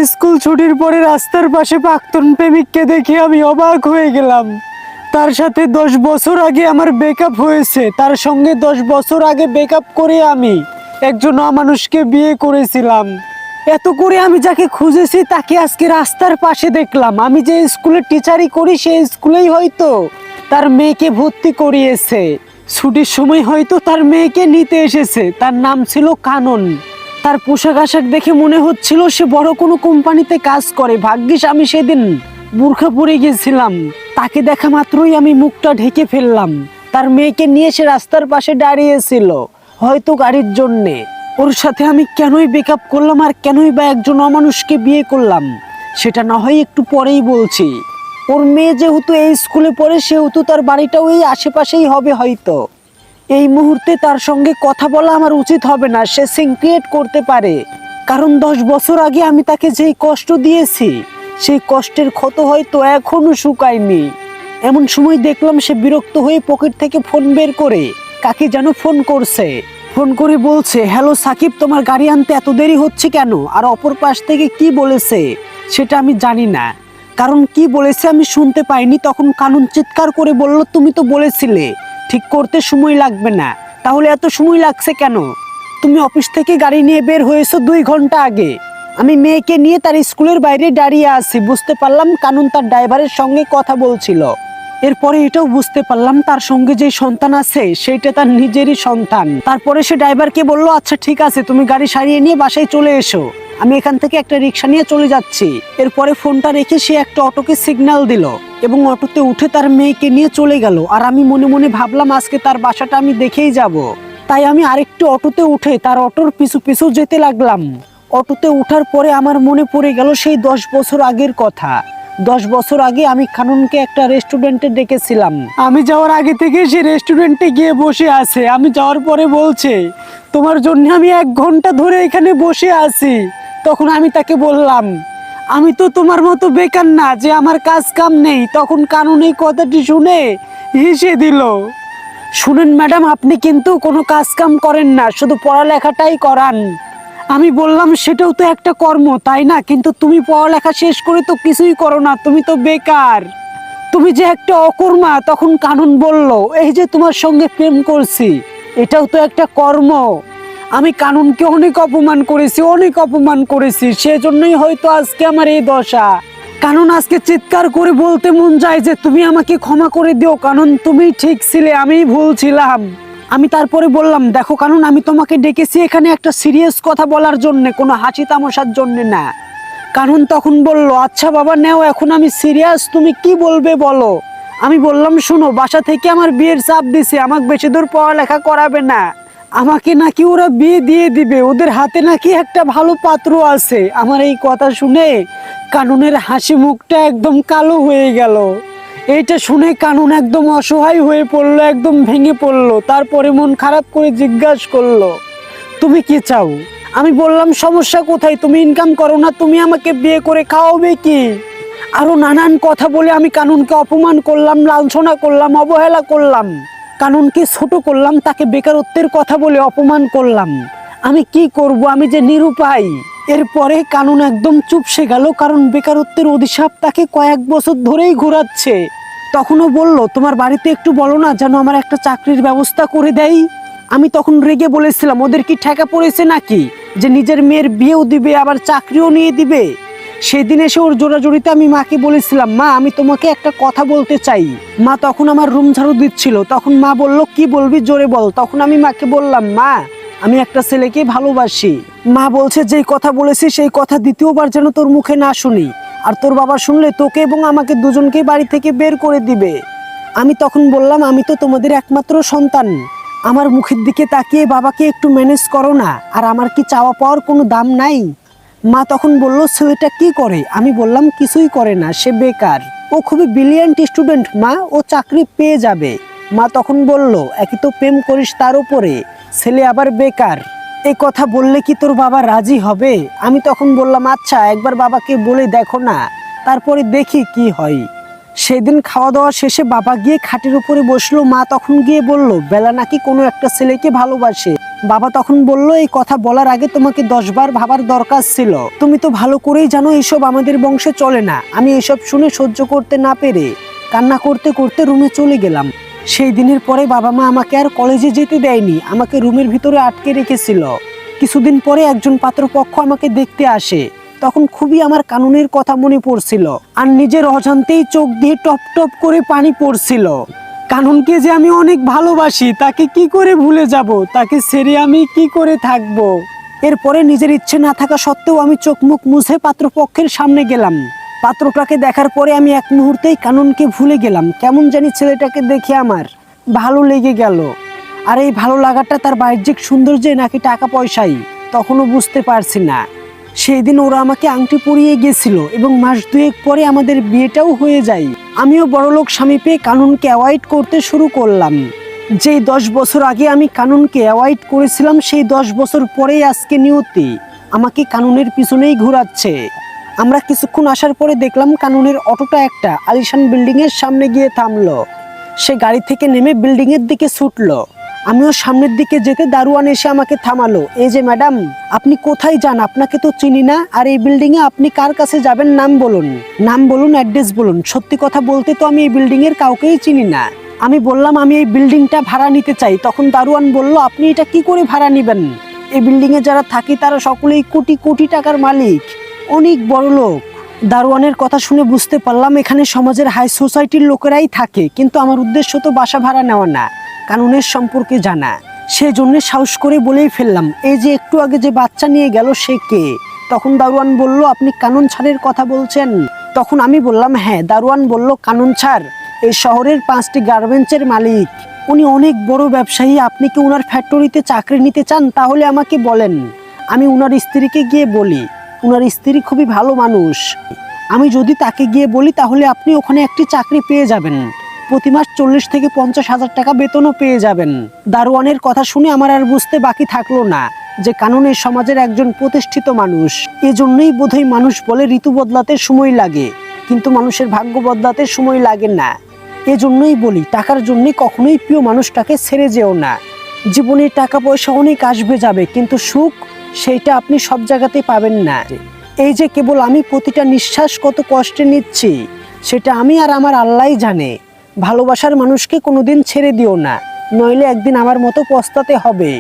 School ছুটির পরে রাস্তার পাশে প্রাক্তন প্রেমিককে দেখে আমি অবাক হয়ে গেলাম। তার সাথে 10 বছর আগে আমার ব্রেকআপ হয়েছে। তার সঙ্গে 10 বছর আগে ব্রেকআপ করে আমি একজন অমানুষকে বিয়ে করেছিলাম। এত করে আমি যাকে খুঁজেছি তাকে আজকে রাস্তার পাশে দেখলাম। আমি যে স্কুলে টিচারই করি সেই স্কুলেই হয়তো তার মেয়েকে ভর্তি করিয়েছে। ছুটির সময় হয়তো তার মেয়েকে নিতে এসেছে। তার নাম ছিল কানন। তার পোশাক আশাক দেখে মনে হচ্ছিল সে বড় কোনো কোম্পানিতে কাজ করে। ভাগ্যিস আমি সেদিন বোরখা পরে গেছিলাম। তাকে দেখা মাত্রই আমি মুখটা ঢেকে ফেললাম। তার মেয়েকে নিয়ে সে রাস্তার পাশে দাঁড়িয়েছিল হয়তো গাড়ির জন্যে। ওর সাথে আমি কেনই ব্রেকআপ করলাম আর কেনই বা একজন অমানুষকে বিয়ে করলাম সেটা না হয় একটু পরেই বলছি। ওর মেয়ে যেহেতু এই স্কুলে পড়ে সেহেতু তার বাড়িটাও এই আশেপাশেই হবে হয়তো। এই মুহূর্তে তার সঙ্গে কথা বলা আমার উচিত হবে না। সে সিন ক্রিয়েট করতে পারে, কারণ 10 বছর আগে আমি তাকে যেই কষ্ট দিয়েছি সেই কষ্টের ক্ষত হয়তো এখনো শুকায়নি। এমন সময় দেখলাম সে বিরক্ত হয়ে পকেট থেকে ফোন বের করে কাকে যেন ফোন করছে। ফোন করে বলছে, হ্যালো সাকিব, তোমার গাড়ি আনতে এত দেরি হচ্ছে কেন? আর অপর পাশ থেকে কি বলেছে সেটা আমি জানি না, কারণ কি বলেছে আমি শুনতে পাইনি। তখন কানন চিৎকার করে বলল, তুমি তো বলেছিলে ঠিক করতে সময় লাগবে না, তাহলে এত সময় লাগছে কেন? তুমি অফিস থেকে গাড়ি নিয়ে বের হয়েছো 2 ঘন্টা আগে। আমি মেয়েকে নিয়ে তার স্কুলের বাইরে দাঁড়িয়ে আছি। বুঝতে পারলাম কানন তার ড্রাইভারের সঙ্গে কথা বলছিল। এরপরে এটাও বুঝতে পারলাম তার সঙ্গে যে সন্তান আছে সেইটা তার নিজেরই সন্তান। তারপরে সে ড্রাইভারকে বলল, আচ্ছা ঠিক আছে, তুমি গাড়ি সারিয়ে নিয়ে বাসায় চলে এসো, আমি এখান থেকে একটা রিক্সা নিয়ে চলে যাচ্ছি। এরপরে ফোনটা রেখে সে একটা অটোকে সিগন্যাল দিল এবং অটোতে উঠে তার মেয়েকে নিয়ে চলে গেল। আর আমি মনে মনে ভাবলাম আজকে তার বাসাটা আমি দেখেই যাব। তাই আমি আরেকটু অটোতে উঠে তার অটোর পিছু পিছু যেতে লাগলাম। অটোতে উঠার পরে আমার মনে পড়ে গেল সেই 10 বছর আগের কথা। 10 বছর আগে আমি কাননকে একটা রেস্টুরেন্টে ডেকেছিলাম। আমি যাওয়ার আগে থেকে সে রেস্টুরেন্টে গিয়ে বসে আছে। আমি যাওয়ার পরে বলছে, তোমার জন্য আমি 1 ঘন্টা ধরে এখানে বসে আছি। তখন আমি তাকে বললাম, আমি তো তোমার মতো বেকার না যে আমার কাজ কাম নেই। তখন কানন এই কথাটি শুনে হেসে দিল। শুনেন ম্যাডাম, আপনি কিন্তু কোনো কাজ কাম করেন না, শুধু পড়ালেখাটাই করান। আমি বললাম, সেটাও তো একটা কর্ম তাই না? কিন্তু তুমি পড়ালেখা শেষ করে তো কিছুই করো না, তুমি তো বেকার, তুমি যে একটা অকর্মা। তখন কানন বলল, এই যে তোমার সঙ্গে প্রেম করছি এটাও তো একটা কর্ম। আমি কাননকে অনেক অপমান করেছি, সেজন্যই হয়তো আজকে আমার এই দশা। কানন আজকে চিৎকার করে বলতে মন যায় যে তুমি আমাকে ক্ষমা করে দিও কানন, তুমি ঠিক ছিলে, আমিই ভুল ছিলাম। আমি তারপরে বললাম, দেখো কানন, আমি তোমাকে ডেকেছি এখানে একটা সিরিয়াস কথা বলার জন্য, কোনো হাসি তামাশার জন্য না। কানন তখন বলল, আচ্ছা বাবা নেও, এখন আমি সিরিয়াস, তুমি কি বলবে বলো। আমি বললাম, শোনো, বাসা থেকে আমার বিয়ের চাপ দিছে, আমাকে বেশি দূর পড়ালেখা করাবে না, আমাকে নাকি ওরা বিয়ে দিয়ে দিবে, ওদের হাতে নাকি একটা ভালো পাত্র আছে। আমার এই কথা শুনে কাননের হাসি মুখটা একদম কালো হয়ে গেল। এইটা শুনে কানন একদম অসহায় হয়ে পড়লো, একদম ভেঙে পড়লো। তারপরে মন খারাপ করে জিজ্ঞাসা করলো, তুমি কি চাও? আমি বললাম, সমস্যা কোথায়? তুমি ইনকাম করো না, তুমি আমাকে বিয়ে করে খাওয়াবে কি? আরো নানান কথা বলে আমি কাননকে অপমান করলাম, লাঞ্ছনা করলাম, অবহেলা করলাম, কাননকে ছোট করলাম, তাকে বেকারত্বের কথা বলে অপমান করলাম। আমি কি করব, আমি যে নিরুপায়। এরপরে কানন একদম চুপসে গেল, কারণ বেকারত্বের অভিশাপ তাকে কয়েক বছর ধরেই ঘোরাচ্ছে। তখনও বলল, তোমার বাড়িতে একটু বলো না যেন আমার একটা চাকরির ব্যবস্থা করে দেয়। আমি তখন রেগে বলেছিলাম, ওদের কি ঠেকা পড়েছে নাকি যে নিজের মেয়ের বিয়েও দিবে আবার চাকরিও নিয়ে দিবে? সেদিন এসে ওর জোরাজোরিতে আমি মাকে বলেছিলাম, মা আমি তোমাকে একটা কথা বলতে চাই। মা তখন আমার রুম ঝাড়ু দিচ্ছিল। তখন মা বলল, কি বলবি, জোরে বল। তখন আমি মাকে বললাম, মা আমি একটা ছেলেকে ভালোবাসি। মা বলছে, যেই কথা বলেছি সেই কথা দ্বিতীয়বার যেন তোর মুখে না শুনি, আর তোর বাবা শুনলে তোকে এবং আমাকে দুজনকে বাড়ি থেকে বের করে দিবে। আমি তখন বললাম, আমি তো তোমাদের একমাত্র সন্তান, আমার মুখের দিকে তাকিয়ে বাবাকে একটু ম্যানেজ করো না, আর আমার কি চাওয়া পাওয়ার কোনো দাম নাই? মা তখন বলল, ছেলেটা কি করে? আমি বললাম, কিছুই করে না, সে বেকার, ও খুবই ব্রিলিয়ান্ট স্টুডেন্ট মা, ও চাকরি পেয়ে যাবে। মা তখন বলল, একই তো প্রেম করিস, তার উপরে ছেলে আবার বেকার, এই কথা বললে কি তোর বাবা রাজি হবে? আমি তখন বললাম, আচ্ছা একবার বাবাকে বলে দেখো না, তারপরে দেখি কি হয়। সেদিন খাওয়া দাওয়া শেষে বাবা গিয়ে খাটের উপরে বসলো। মা তখন গিয়ে বলল, বেলা নাকি কোনো একটা ছেলেকে ভালোবাসে। বাবা তখন বলল, এই কথা বলার আগে তোমাকে 10 বার ভাবার দরকার ছিল। তুমি তো ভালো করেই জানো এইসব আমাদের বংশে চলে না। আমি এসব শুনে সহ্য করতে না পেরে কান্না করতে করতে রুমে চলে গেলাম। সেই দিনের পরে বাবা মা আমাকে আর কলেজে যেতে দেয়নি, আমাকে রুমের ভিতরে আটকে রেখেছিল। কিছুদিন পরে একজন পাত্রপক্ষ আমাকে দেখতে আসে। তখন খুবই আমার কানুনের কথা মনে পড়ছিল, আর নিজের অজান্তেই চোখ দিয়ে টপ টপ করে পানি পড়ছিল। কানুনকে যে আমি অনেক ভালোবাসি, তাকে কি করে ভুলে যাব, তাকে ছেড়ে আমি কি করে থাকব। এরপরে নিজের ইচ্ছে না থাকা সত্ত্বেও আমি চোখ মুখ মুছে পাত্রপক্ষের সামনে গেলাম। পাত্রটাকে দেখার পরে আমি এক মুহূর্তেই কানুনকে ভুলে গেলাম। কেমন জানি ছেলেটাকে দেখে আমার ভালো লেগে গেল। আর এই ভালো লাগাটা তার বাহ্যিক সৌন্দর্যে নাকি টাকা পয়সাই, তখনও বুঝতে পারছি না। সেই দিন ওরা আমাকে আংটি পরিয়ে গেছিল এবং মাস 2 পরে আমাদের বিয়েটাও হয়ে যায়। আমিও বড়লোক স্বামী পেয়ে কানুনকে অ্যাভয়েড করতে শুরু করলাম। যেই 10 বছর আগে আমি কানুনকে অ্যাভয়েড করেছিলাম, সেই 10 বছর পরেই আজকে নিয়তি আমাকে কানুনের পিছনেই ঘোরাচ্ছে। আমরা কিছুক্ষণ আসার পরে দেখলাম কানুনের অটোটা একটা আলিশান বিল্ডিং এর সামনে গিয়ে থামলো। সে গাড়ি থেকে নেমে বিল্ডিং এর দিকে ছুটলো। আমিও সামনের দিকে যেতে দারোয়ান এসে আমাকে থামালো। এই যে ম্যাডাম, আপনি কোথায় যান? আপনাকে তো চিনি না। আর এই বিল্ডিং এ আপনি কার কাছে যাবেন? নাম বলুন, নাম বলুন, অ্যাড্রেস বলুন। সত্যি কথা বলতে তো আমি এই বিল্ডিং এর কাউকেই চিনি না। আমি বললাম আমি এই বিল্ডিংটা ভাড়া নিতে চাই। তখন দারোয়ান বলল, আপনি এটা কি করে ভাড়া নেবেন? এই বিল্ডিং এ যারা থাকে তারা সকলেই কোটি কোটি টাকার মালিক, অনেক বড় লোক। দারোয়ানের কথা শুনে বুঝতে পারলাম এখানে সমাজের হাই সোসাইটির লোকেরাই থাকে, কিন্তু আমার উদ্দেশ্য তো বাসা ভাড়া নেওয়া না, কানুনের সম্পর্কে জানা। সেজন্য সাহস করে বলেই ফেললাম, এই যে একটু আগে যে বাচ্চা নিয়ে গেল সে কে? তখন দারোয়ান বলল, আপনি কানুন ছাড়ের কথা বলছেন? তখন আমি বললাম হ্যাঁ। দারোয়ান বলল, কানুন ছাড় এই শহরের 5টি গার্মেন্টসের মালিক, উনি অনেক বড় ব্যবসায়ী। আপনি কি ওনার ফ্যাক্টরিতে চাকরি নিতে চান? তাহলে আমাকে বলেন, আমি ওনার স্ত্রীকে গিয়ে বলি। ওনার স্ত্রী খুবই ভালো মানুষ, আমি যদি তাকে গিয়ে বলি তাহলে আপনি ওখানে একটি চাকরি পেয়ে যাবেন। প্রতি মাস 40 থেকে 50 হাজার টাকা বেতনও পেয়ে যাবেন। দারোয়ানের কথা শুনে আমার আর বুঝতে বাকি থাকলো না যে কানুনের সমাজের একজন প্রতিষ্ঠিত মানুষ। এজন্যই বোধহয় মানুষ বলে ঋতু বদলাতে সময় লাগে, কিন্তু মানুষের ভাগ্য বদলাতে সময় লাগে না। এজন্যই বলি, টাকার জন্যই কখনোই প্রিয় মানুষটাকে ছেড়ে যেও না। জীবনে টাকা পয়সা অনেক আসবে যাবে, কিন্তু সুখ সেইটা আপনি সব জায়গাতেই পাবেন না। এই যে কেবল আমি প্রতিটা নিঃশ্বাস কত কষ্টে নিচ্ছি, সেটা আমি আর আমার আল্লাহই জানে। ভালোবাসার মানুষকে কোনোদিন ছেড়ে দিও না, নইলে একদিন আমার মতো পস্তাতে হবে।